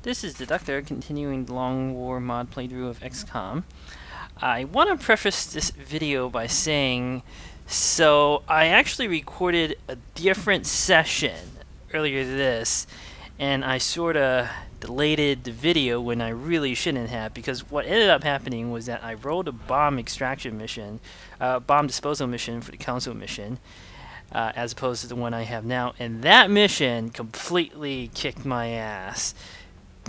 This is Deducter, continuing the Long War mod playthrough of XCOM. I want to preface this video by saying, so I actually recorded a different session earlier to this, and I sort of delayed the video when I really shouldn't have, because what ended up happening was that I rolled a bomb extraction mission, bomb disposal mission for the council mission, as opposed to the one I have now, and that mission completely kicked my ass.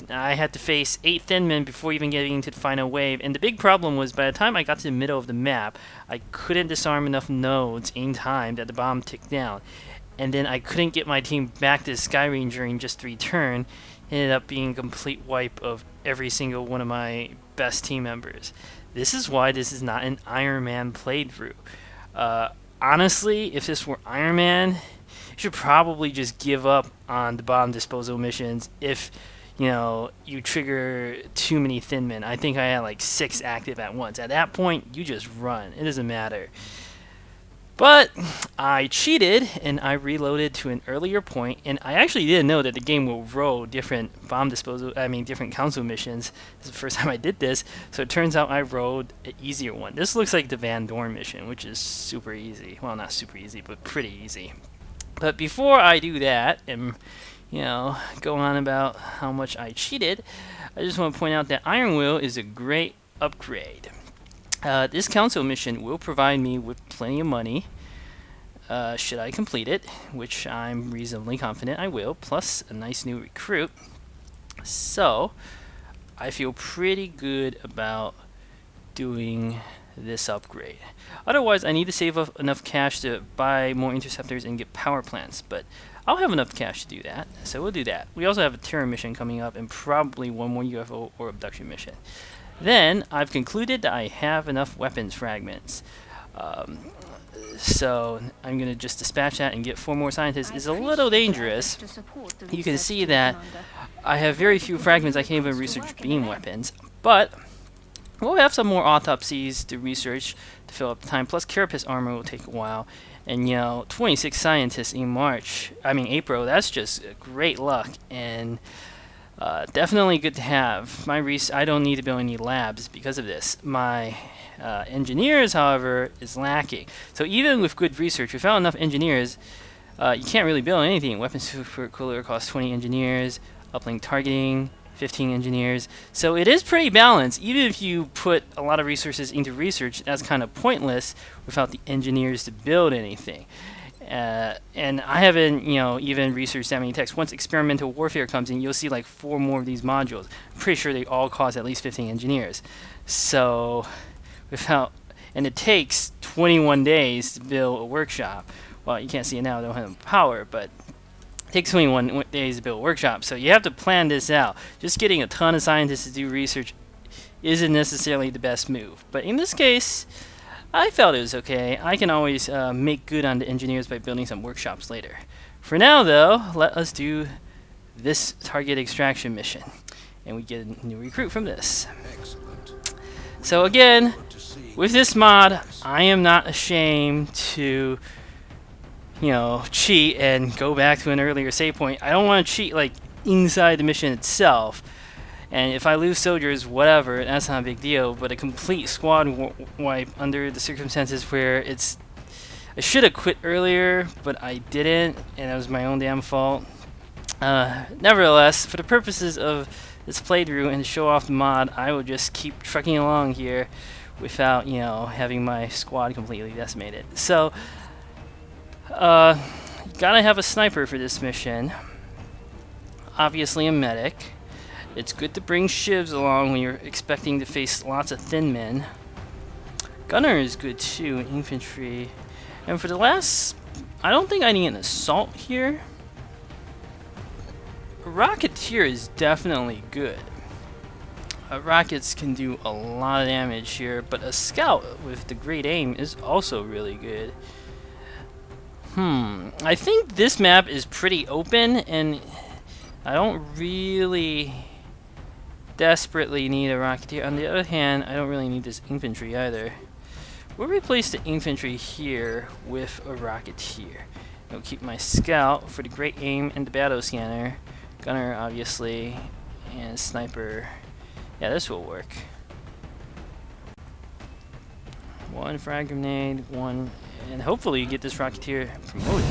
I had to face 8 thin men before even getting to the final wave, and the big problem was by the time I got to the middle of the map, I couldn't disarm enough nodes in time that the bomb ticked down, and then I couldn't get my team back to the Sky Ranger in just 3 turns. It ended up being a complete wipe of every single one of my best team members. This is why this is not an Iron Man playthrough. Honestly, if this were Iron Man, you should probably just give up on the bomb disposal missions if you trigger too many thin men. I think I had like 6 active at once. At that point, you just run. It doesn't matter. But I cheated and I reloaded to an earlier point, and I actually didn't know that the game will roll different different council missions. This is the first time I did this, so it turns out I rolled an easier one. This looks like the Van Dorn mission, which is super easy. Well, not super easy, but pretty easy. But before I do that and go on about how much I cheated, I just want to point out that Iron Will is a great upgrade. This council mission will provide me with plenty of money should I complete it, which I'm reasonably confident I will, plus a nice new recruit. So I feel pretty good about doing this upgrade. Otherwise, I need to save up enough cash to buy more interceptors and get power plants, but I'll have enough cash to do that, so we'll do that. We also have a Terror mission coming up and probably one more UFO or abduction mission. Then, I've concluded that I have enough weapons fragments. So, I'm going to just dispatch that and get 4 more scientists. It's a little dangerous. You can see that I have very few fragments. I can't even research beam weapons, but we'll have some more autopsies to research to fill up the time, plus carapace armor will take a while. And 26 scientists in April, that's just great luck, and definitely good to have. I don't need to build any labs because of this. My engineers, however, is lacking. So even with good research, without enough engineers, you can't really build anything. Weapons super cooler costs 20 engineers, uplink targeting, 15 engineers. So it is pretty balanced. Even if you put a lot of resources into research, that's kind of pointless without the engineers to build anything. And I haven't, even researched that many techs. Once experimental warfare comes in, you'll see like 4 more of these modules. I'm pretty sure they all cost at least 15 engineers. So and it takes 21 days to build a workshop. Well, you can't see it now, I don't have power, but it takes 21 days to build a workshop, so you have to plan this out. Just getting a ton of scientists to do research isn't necessarily the best move. But in this case, I felt it was okay. I can always make good on the engineers by building some workshops later. For now, though, let us do this target extraction mission. And we get a new recruit from this. Excellent. So again, with this mod, I am not ashamed to cheat and go back to an earlier save point. I don't want to cheat like inside the mission itself, and if I lose soldiers, whatever, that's not a big deal. But a complete squad wipe under the circumstances where I should have quit earlier, but I didn't, and that was my own damn fault. Nevertheless, for the purposes of this playthrough and to show off the mod, I will just keep trucking along here without having my squad completely decimated. So gotta have a sniper for this mission. Obviously a medic. It's good to bring shivs along when you're expecting to face lots of thin men. Gunner is good too, infantry. And for the last, I don't think I need an assault here. A rocketeer is definitely good. Rockets can do a lot of damage here, but a scout with the great aim is also really good. I think this map is pretty open, and I don't really desperately need a rocketeer. On the other hand, I don't really need this infantry either. We'll replace the infantry here with a rocketeer. I'll keep my scout for the great aim and the battle scanner. Gunner, obviously, and sniper. Yeah, this will work. One frag grenade, one, and hopefully you get this Rocketeer promoted.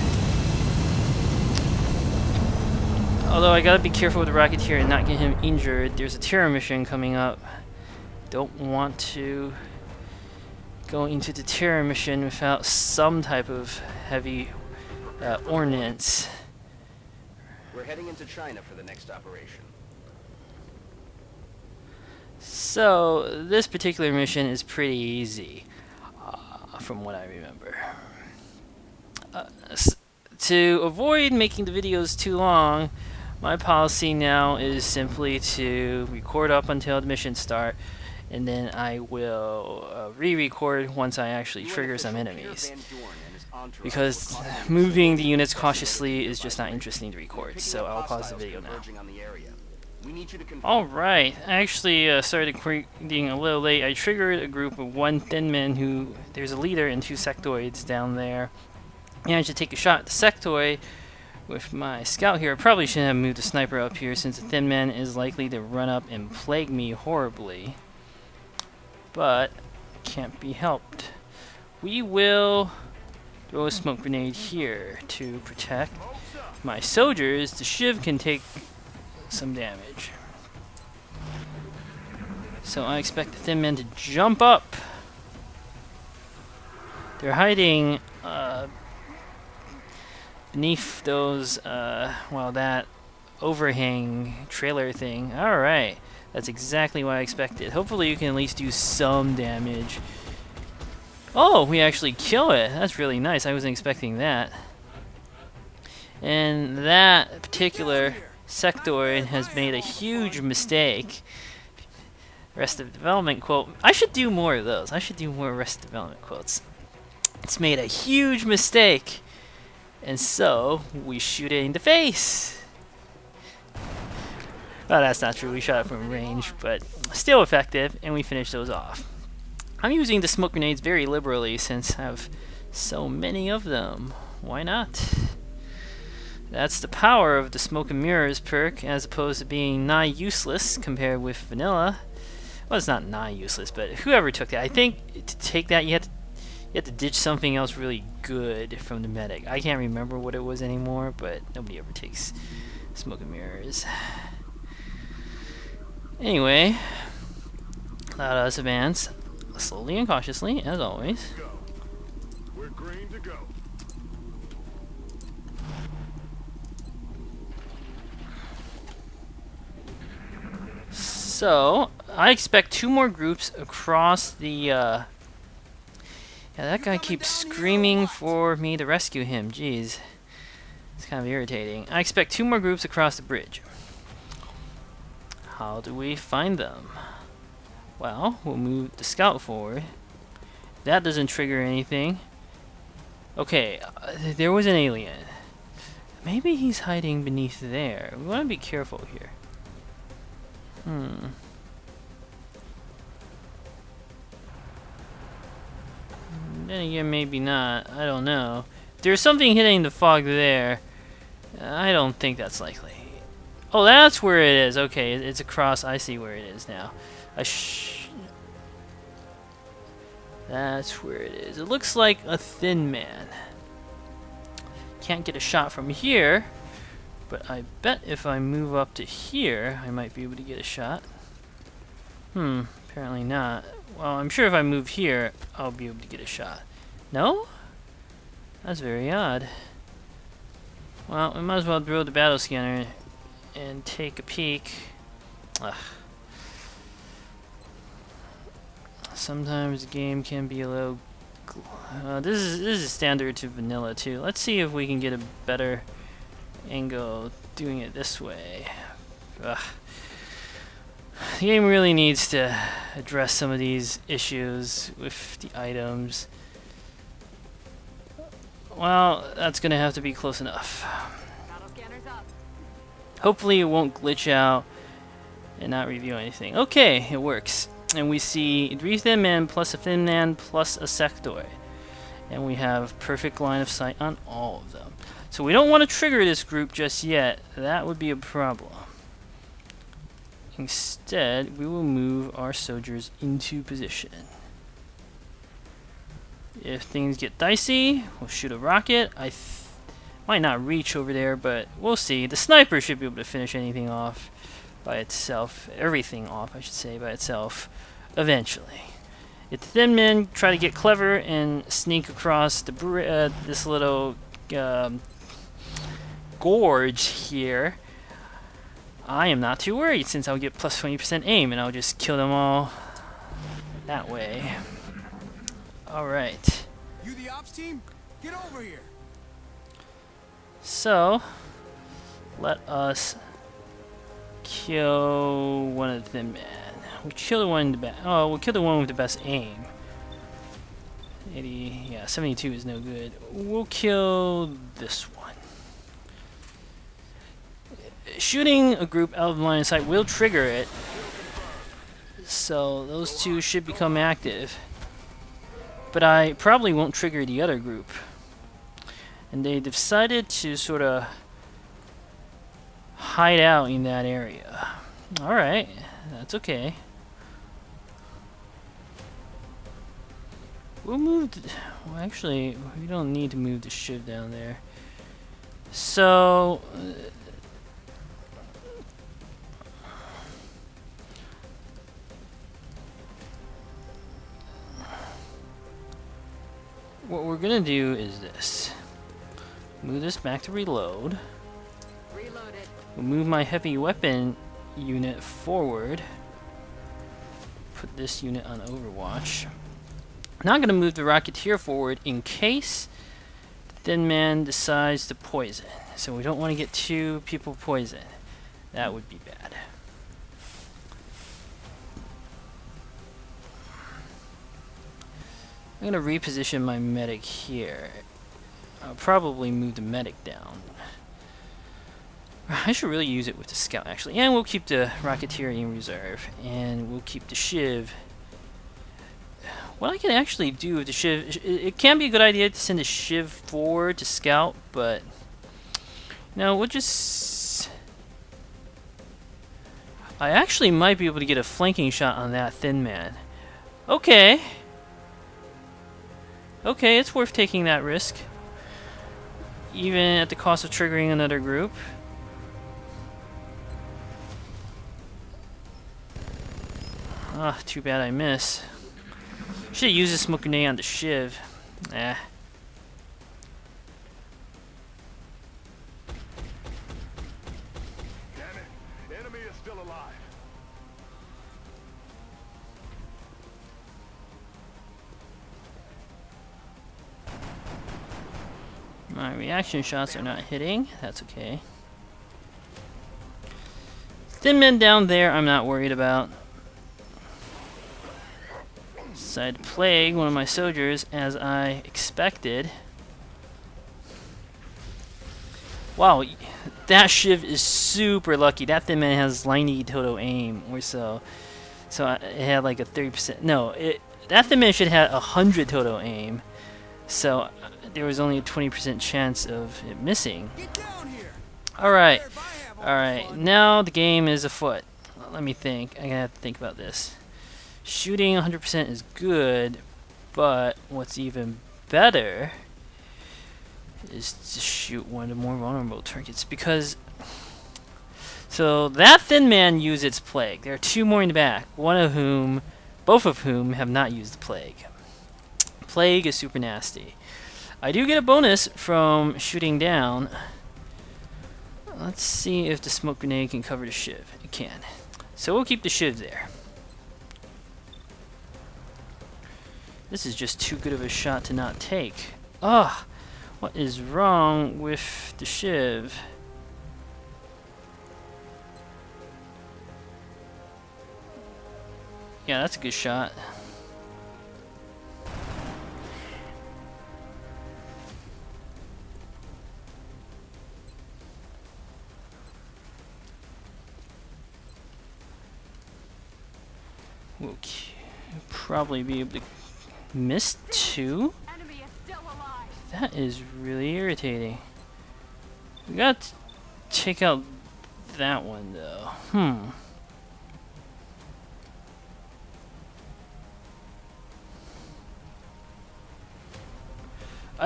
Although I gotta be careful with the Rocketeer and not get him injured. There's a terror mission coming up. Don't want to go into the terror mission without some type of heavy ordnance. We're heading into China for the next operation. So this particular mission is pretty easy, from what I remember. To avoid making the videos too long, my policy now is simply to record up until the mission start, and then I will re-record once I actually trigger some enemies. Because moving the units cautiously is just not interesting to record, so I'll pause the video now. Alright, I actually started recording a little late. I triggered a group of 1 thin man who, there's a leader and 2 sectoids down there. Managed to take a shot at the sectoid with my scout here. I probably shouldn't have moved the sniper up here since the thin man is likely to run up and plague me horribly. But, can't be helped. We will throw a smoke grenade here to protect my soldiers. The Shiv can take some damage. So I expect the thin men to jump up. They're hiding beneath those, well, that overhang trailer thing. Alright, that's exactly what I expected. Hopefully you can at least do some damage. Oh, we actually kill it. That's really nice. I wasn't expecting that. And that particular sectoid has made a huge mistake. Arrested Development quote. I should do more of those. I should do more Arrested Development quotes. It's made a huge mistake. And so, we shoot it in the face. Well, that's not true. We shot it from range, but still effective, and we finish those off. I'm using the smoke grenades very liberally since I have so many of them. Why not? That's the power of the Smoke and Mirrors perk, as opposed to being nigh useless compared with vanilla. Well, it's not nigh useless, but whoever took that, I think to take that you have to ditch something else really good from the medic. I can't remember what it was anymore, but nobody ever takes Smoke and Mirrors. Anyway, let us advance slowly and cautiously, as always. We're green to go. So, I expect 2 more groups across the, yeah, that guy keeps screaming for me to rescue him. Jeez. It's kind of irritating. I expect 2 more groups across the bridge. How do we find them? Well, we'll move the scout forward. That doesn't trigger anything. Okay, there was an alien. Maybe he's hiding beneath there. We want to be careful here. Then again, maybe not. I don't know. There's something hitting the fog there. I don't think that's likely. Oh, that's where it is. Okay, it's across. I see where it is now. That's where it is. It looks like a thin man. Can't get a shot from here, but I bet if I move up to here, I might be able to get a shot. Apparently not. Well, I'm sure if I move here, I'll be able to get a shot. No? That's very odd. Well, we might as well throw the battle scanner and take a peek. Ugh. Sometimes the game can be a little... this is standard to vanilla too. Let's see if we can get a better angle doing it this way. Ugh. The game really needs to address some of these issues with the items. Well, that's gonna have to be close enough. Hopefully it won't glitch out and not review anything. Okay, it works. And we see 3 thin men plus a thin man plus a sectoid. And we have perfect line of sight on all of them. So we don't want to trigger this group just yet. That would be a problem. Instead, we will move our soldiers into position. If things get dicey, we'll shoot a rocket. Might not reach over there, but we'll see. The sniper should be able to finish anything off by itself. Everything off, I should say, by itself, eventually. If the thin men try to get clever and sneak across the this little gorge here, I am not too worried, since I'll get plus 20% aim, and I'll just kill them all that way. Alright. You the ops team? Get over here. So, let us kill one of the thin men. We'll kill the one we'll kill the one with the best aim. 80, yeah, 72 is no good. We'll kill this one. Shooting a group out of line of sight will trigger it, so those two should become active. But I probably won't trigger the other group. And they decided to sort of hide out in that area. Alright, that's okay. We'll move... well, actually, we don't need to move the shiv down there. So... what we're gonna do is this. Move this back to reload. Reload it. We'll move my heavy weapon unit forward. Put this unit on Overwatch. Now I'm gonna move the Rocketeer forward in case the thin man decides to poison. So we don't want to get two people poisoned. That would be bad. I'm gonna reposition my medic here. I'll probably move the medic down. I should really use it with the scout, actually. And we'll keep the Rocketeer in reserve. And we'll keep the shiv. What I can actually do with the shiv... it can be a good idea to send the shiv forward to scout, but... no, we'll just... I actually might be able to get a flanking shot on that thin man. Okay. Okay, it's worth taking that risk. Even at the cost of triggering another group. Ah, too bad I miss. Should've used a smoke grenade on the shiv. Eh. Damn it. Enemy is still alive. My reaction shots are not hitting. That's okay. Thin men down there I'm not worried about. Decided to plague one of my soldiers as I expected. Wow, that shiv is super lucky. That thin man has 90 total aim or so. So it had like a 30%. No, that thin man should have 100 total aim. So there was only a 20% chance of it missing. Alright. Alright, now the game is afoot. Let me think. I'm gonna have to think about this. Shooting 100% is good, but what's even better is to shoot one of the more vulnerable targets, because so that thin man used its plague. There are two more in the back, both of whom have not used the plague. Plague is super nasty. I do get a bonus from shooting down. Let's see if the smoke grenade can cover the shiv. It can. So we'll keep the shiv there. This is just too good of a shot to not take. Ugh! What is wrong with the shiv? Yeah, that's a good shot. We'll probably be able to miss two? Enemy is still alive. That is really irritating. We got to take out that one though.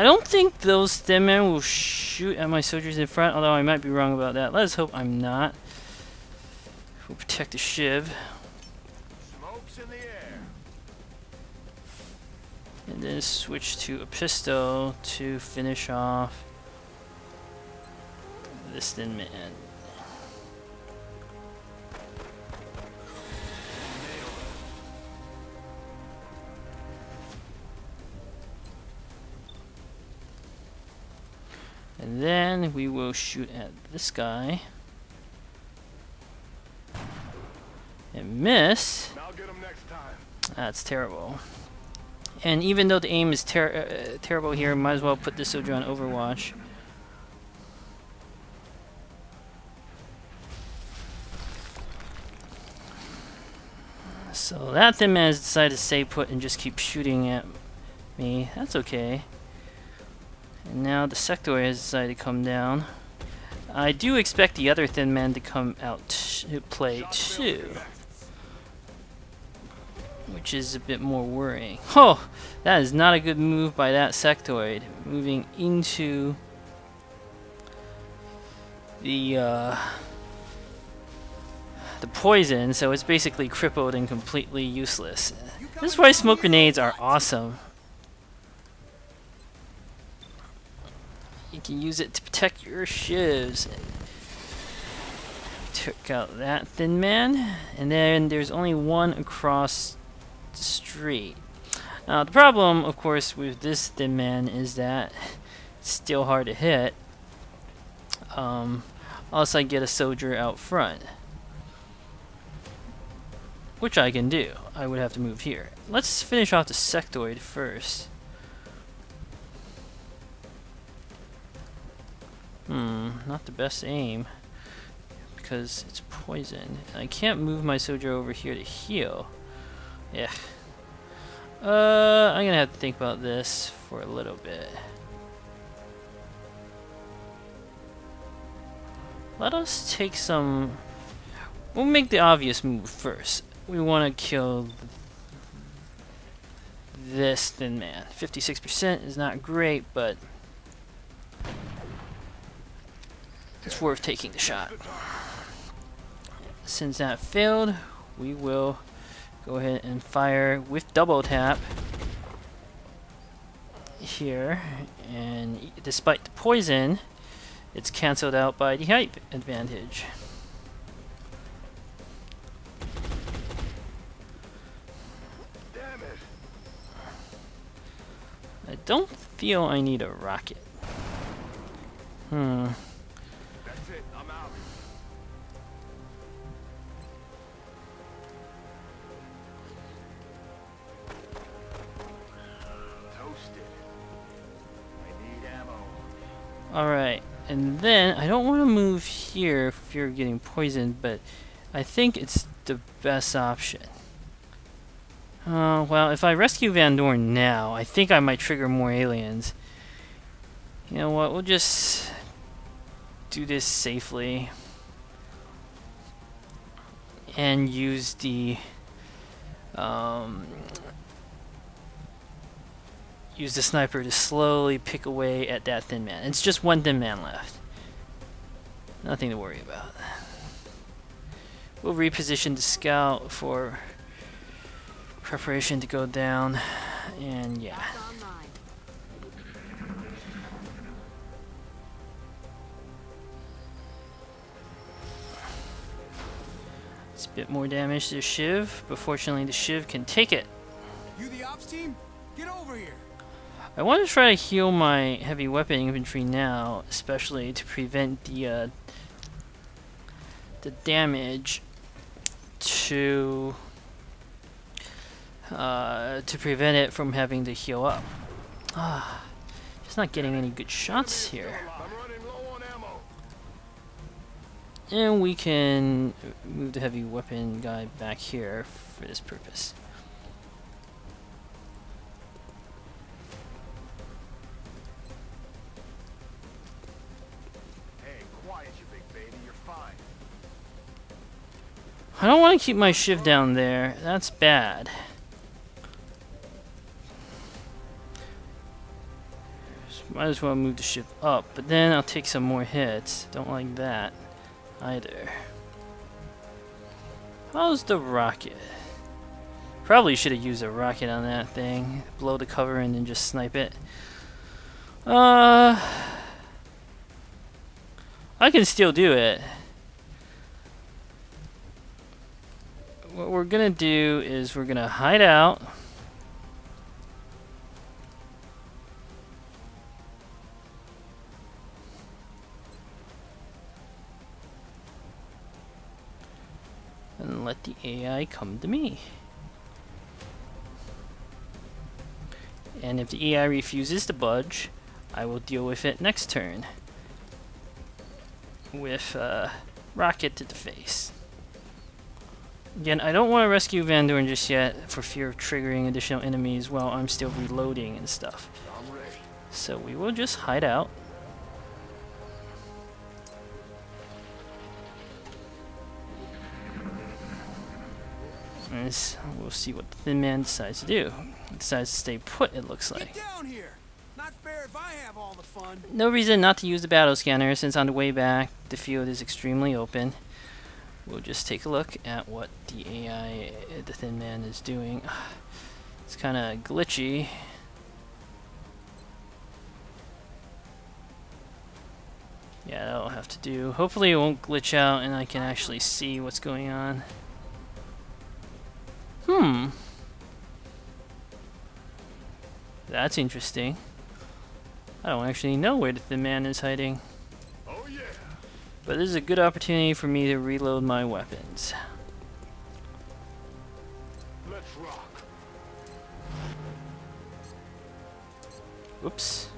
I don't think those thin men will shoot at my soldiers in front, although I might be wrong about that. Let's hope I'm not. We'll protect the shiv. Smoke's in the air. And then switch to a pistol to finish off this thin man. And then we will shoot at this guy. And miss. I'll get him next time. That's terrible. And even though the aim is terrible here, might as well put this soldier on Overwatch. So that thin man has decided to stay put and just keep shooting at me. That's okay. And now the sectoid has decided to come down. I do expect the other thin man to come out to play too, which is a bit more worrying. Oh, that is not a good move by that sectoid, moving into the poison, so it's basically crippled and completely useless. This is why smoke grenades are awesome. You can use it to protect your shivs. Took out that thin man, and then there's only one across the street. Now the problem, of course, with this thin man is that it's still hard to hit. Unless I get a soldier out front, which I can do. I would have to move here. Let's finish off the sectoid first. Not the best aim because it's poison. I can't move my soldier over here to heal. Yeah. I'm gonna have to think about this for a little bit. Let us take some... We'll make the obvious move first. We want to kill this thin man. 56% is not great, but it's worth taking the shot. Since that failed, we will go ahead and fire with double tap here, and despite the poison, it's cancelled out by the height advantage. Damn it. I don't feel I need a rocket. That's it. I'm out. Toasted. I need ammo. Alright, and then I don't want to move here if you're getting poisoned, but I think it's the best option. Well, if I rescue Van Dorn now, I think I might trigger more aliens. You know what, we'll just do this safely and use the sniper to slowly pick away at that thin man. It's just one thin man left. Nothing to worry about. We'll reposition the scout for preparation to go down, and yeah. That's online. It's a bit more damage to the shiv, but fortunately the shiv can take it. You the ops team? Get over here. I want to try to heal my heavy weapon infantry now, especially to prevent the damage to prevent it from having to heal up. Just not getting any good shots here. I'm running low on ammo. And we can move the heavy weapon guy back here for this purpose. Hey, quiet, you big baby. You're fine. I don't want to keep my shiv down there. That's bad. Might as well move the ship up, but then I'll take some more hits. Don't like that either. How's the rocket? Probably should have used a rocket on that thing. Blow the cover and then just snipe it. I can still do it. What we're gonna do is we're gonna hide out. And let the AI come to me. And if the AI refuses to budge, I will deal with it next turn. With rocket to the face. Again, I don't want to rescue Van Dorn just yet for fear of triggering additional enemies while I'm still reloading and stuff. I'm ready. So we will just hide out. And we'll see what the Thin Man decides to do. He decides to stay put, it looks like. Get down here. Not fair if I have all the fun. No reason not to use the battle scanner since on the way back the field is extremely open. We'll just take a look at what the AI, the Thin Man, is doing. It's kind of glitchy. Yeah, that'll have to do. Hopefully it won't glitch out and I can actually see what's going on. That's interesting. I don't actually know where the Thin Man is hiding. Oh yeah. But this is a good opportunity for me to reload my weapons. Let's rock. Whoops.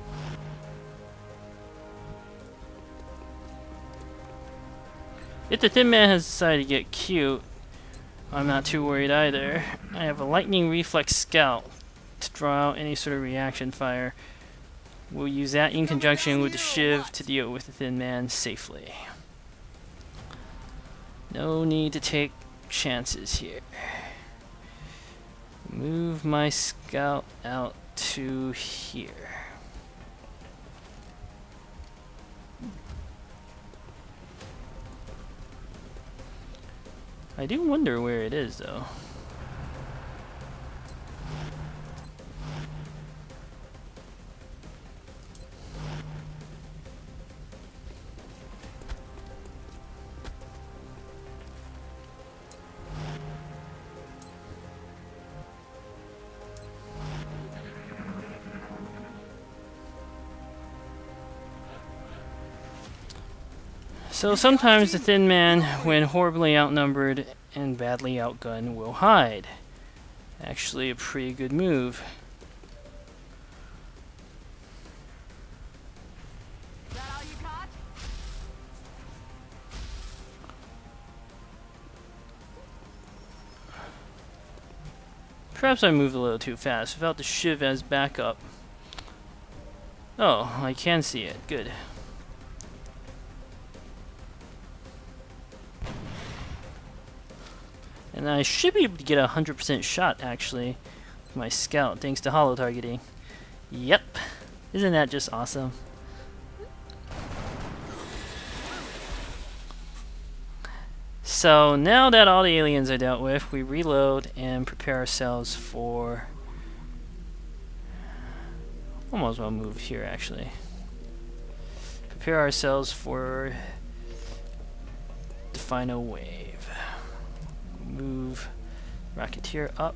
If the Thin Man has decided to get cute, I'm not too worried either. I have a lightning reflex scout to draw out any sort of reaction fire. We'll use that in conjunction with the shiv to deal with the Thin Man safely. No need to take chances here. Move my scout out to here. I do wonder where it is, though. So sometimes the Thin Man, when horribly outnumbered and badly outgunned, will hide. Actually a pretty good move. Is that all you got? Perhaps I moved a little too fast without the shiv as backup. Oh, I can see it. Good. And I should be able to get a 100% shot, actually, with my scout, thanks to holo targeting. Yep. Isn't that just awesome? So, now that all the aliens are dealt with, we reload and prepare ourselves for... Almost want to move here, actually. Prepare ourselves for the final wave. Move Rocketeer up.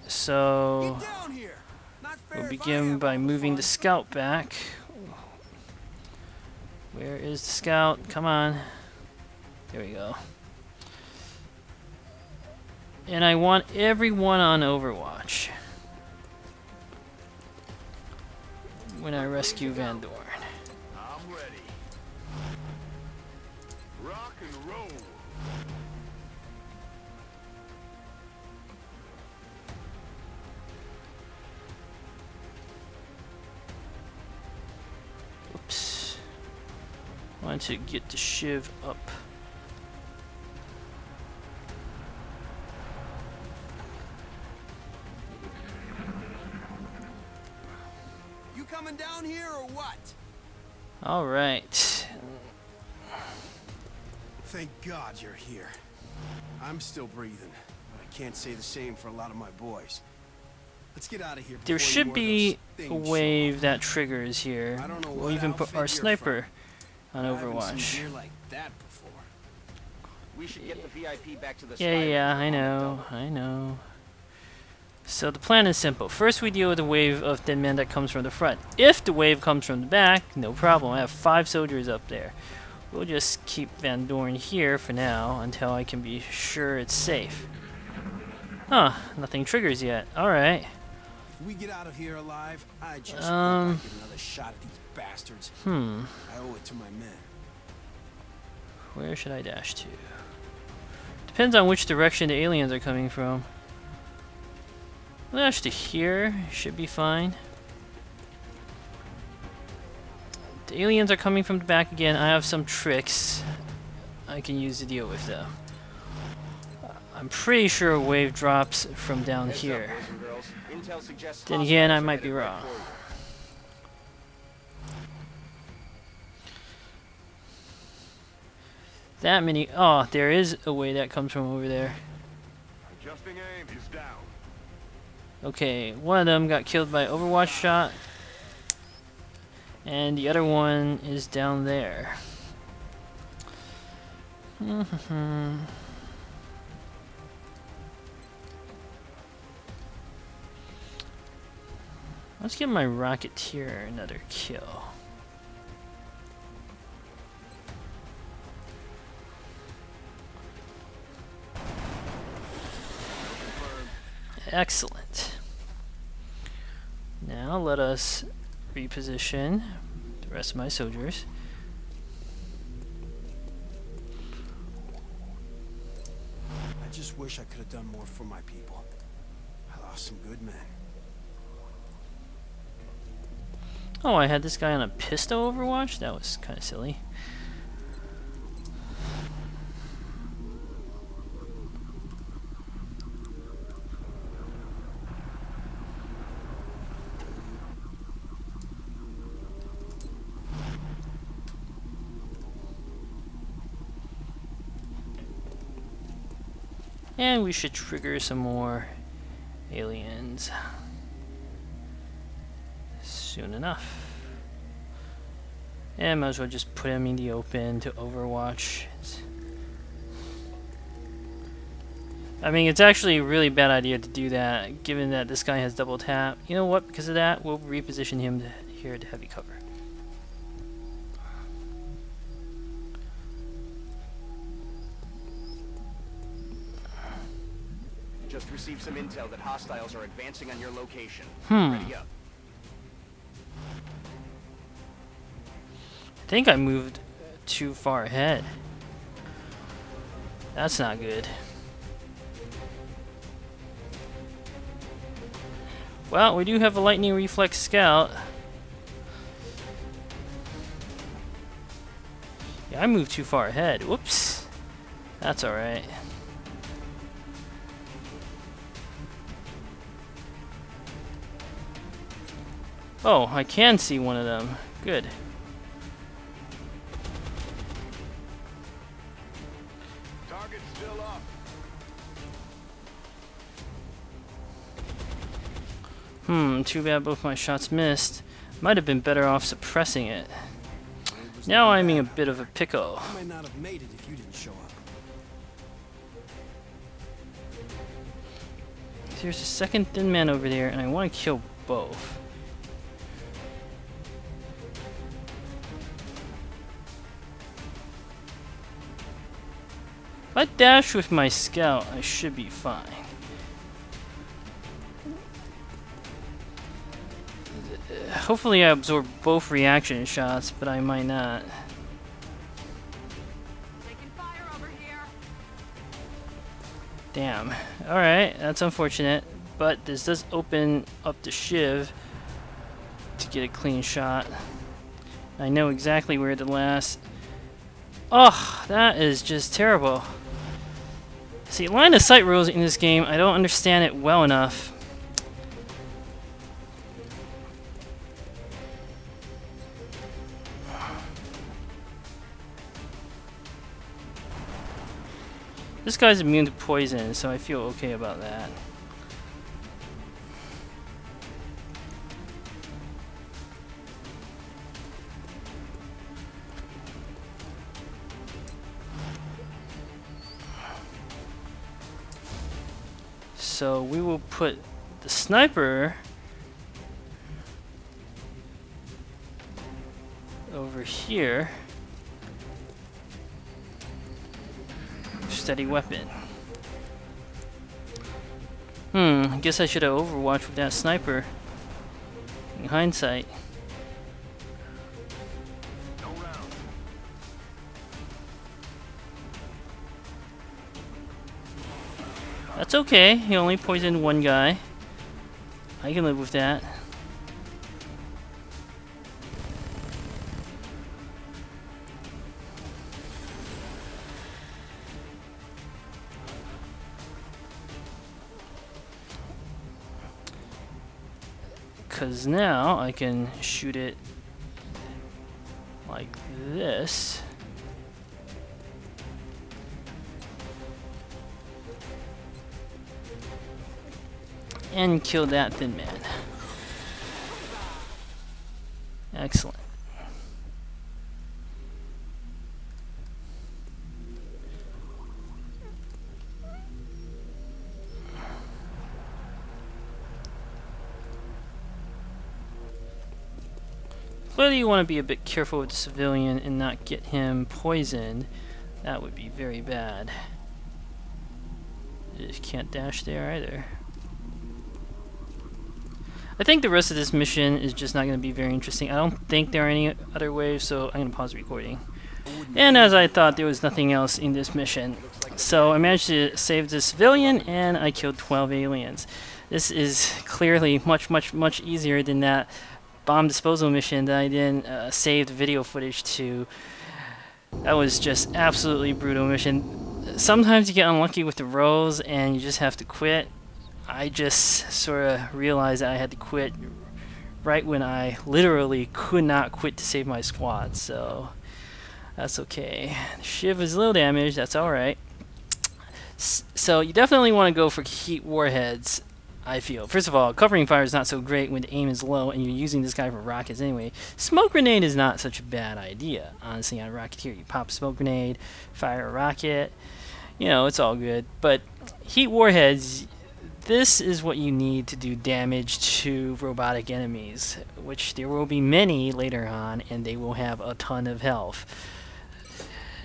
So Get down here. Not fair we'll if I begin have by all the moving fun. the scout back. Where is the scout? Come on. There we go. And I want everyone on Overwatch when I rescue Van Dorn. I'm ready. Rock and roll. Oops. Want to get the shiv up. You coming down here or what? All right. Thank God you're here. I'm still breathing, but I can't say the same for a lot of my boys. Let's get out of here. There before should more of be those a things show wave up. that triggers here. I don't know We'll what even put outfit our you're sniper on I haven't seen Overwatch. gear like that before. We should get the VIP back to the Yeah, Sky yeah, Ranger I on the know, double. I know. So the plan is simple. First we deal with the wave of dead men that comes from the front. If the wave comes from the back, no problem. I have 5 soldiers up there. We'll just keep Van Dorn here for now until I can be sure it's safe. Huh, nothing triggers yet. Alright. If we get out of here alive, I just hope Um, I get another shot at these bastards. I owe it to my men. Where should I dash to? Depends on which direction the aliens are coming from. Dash to here, should be fine. The aliens are coming from the back again. I have some tricks I can use to deal with them. I'm pretty sure a wave drops from down Heads up, here. boys and girls. Intel suggests Then again, I hostiles are might be headed right wrong. for you. That many. Oh, there is a way that comes from over there. Adjusting aim. He's down. Okay, one of them got killed by Overwatch shot, and the other one is down there. Let's give my Rocketeer another kill. Excellent. Now let us reposition the rest of my soldiers. I just wish I could have done more for my people. I lost some good men. Oh, I had this guy on a pistol Overwatch? That was kind of silly. And we should trigger some more aliens soon enough. And might as well just put him in the open to Overwatch. I mean, it's actually a really bad idea to do that, given that this guy has double tap. You know what? Because of that, we'll reposition him here to heavy cover. Just received some intel that hostiles are advancing on your location. Ready up. I think I moved too far ahead. That's not good. Well, we do have a lightning reflex scout. Yeah, I moved too far ahead. Whoops. That's alright. Oh, I can see one of them. Good. Target's still up. Too bad both my shots missed. Might have been better off suppressing it. It was Now looking I'm in a bad. bit of a pickle. I might not have made it if you didn't show up. There's a second thin man over there, and I want to kill both. If I dash with my scout, I should be fine. Hopefully I absorb both reaction shots, but I might not. Taking fire over here. Damn. Alright, that's unfortunate. But this does open up the shiv to get a clean shot. I know exactly where the last... Oh, that is just terrible. See, line of sight rules in this game, I don't understand it well enough. This guy's immune to poison, so I feel okay about that. So we will put the sniper over here. Steady weapon. I guess I should have overwatched with that sniper. In hindsight. No rounds. That's okay. He only poisoned one guy. I can live with that. Because now I can shoot it like this. And kill that thin man. Excellent. Clearly you want to be a bit careful with the civilian and not get him poisoned. That would be very bad. You just can't dash there either. I think the rest of this mission is just not going to be very interesting. I don't think there are any other ways, so I'm going to pause the recording. And as I thought, there was nothing else in this mission. So I managed to save the civilian, and I killed 12 aliens. This is clearly much easier than that bomb disposal mission that I then saved video footage to. That was just absolutely brutal mission. Sometimes you get unlucky with the rolls, and you just have to quit. I just sort of realized that I had to quit right when I literally could not quit to save my squad, so that's okay. The Shiv is low damage, that's alright. So you definitely want to go for heat warheads, I feel. First of all, covering fire is not so great when the aim is low and you're using this guy for rockets anyway. Smoke grenade is not such a bad idea, honestly, on a Rocketeer. You pop a smoke grenade, fire a rocket, you know, it's all good. But heat warheads, this is what you need to do damage to robotic enemies, which there will be many later on, and they will have a ton of health.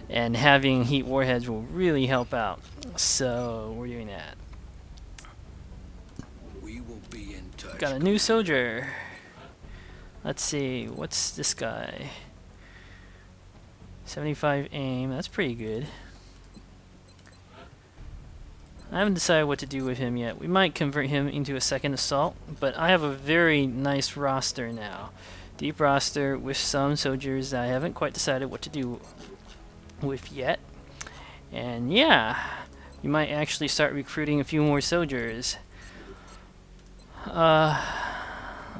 And having heat warheads will really help out. So we're doing that. We will be in touch. Got a new soldier. Let's see, what's this guy? 75 aim, that's pretty good. I haven't decided what to do with him yet. We might convert him into a second assault, but I have a very nice roster now. Deep roster with some soldiers that I haven't quite decided what to do with yet. And yeah, we might actually start recruiting a few more soldiers.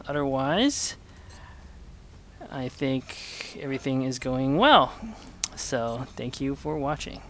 Otherwise, I think everything is going well. So, thank you for watching.